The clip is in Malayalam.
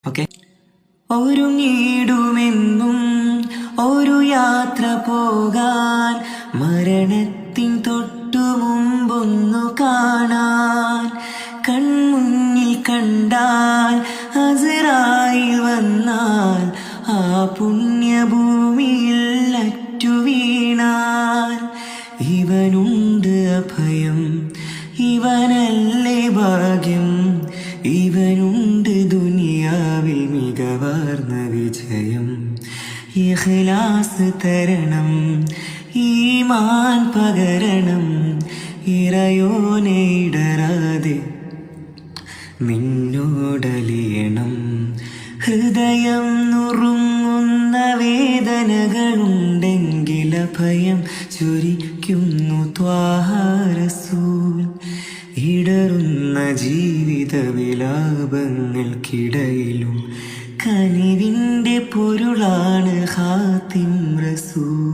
ഓക്കെ. ഒരുങ്ങിടുമെന്നും ഒരു യാത്ര പോകാൻ, മരണത്തിൻ തൊട്ടു മുമ്പൊന്നു കാണാൻ. കൺമുന്നിൽ കണ്ടാൽ അസ്റായിൽ വന്നാൽ, ആ പുണ്യഭൂമിയിൽ അറ്റു വീണാൽ. ഇവനുണ്ട് അഭയം, ഇവനല്ലേ ഭാഗ്യം, ഇവനുണ്ട് ദുനിയാവിൽ മികവാർന്ന വിജയം. ഇഖ്ലാസ് തരണം, ഈമാൻ പകരണം, ഇറയോനെ ഇടരാതെ നിന്നോടലിയണം. ഹൃദയം നുറുങ്ങുന്ന വേദനകളുണ്ടെങ്കിൽ അഭയം ചൊരിക്കുന്നു ത്വാഹ റസൂൽ. ഇടറുന്ന ജീവിത വിലാപങ്ങൾക്കിടയിലും കനിവിൻ്റെ പൊരുളാണ് ഖാതിം റസൂൽ.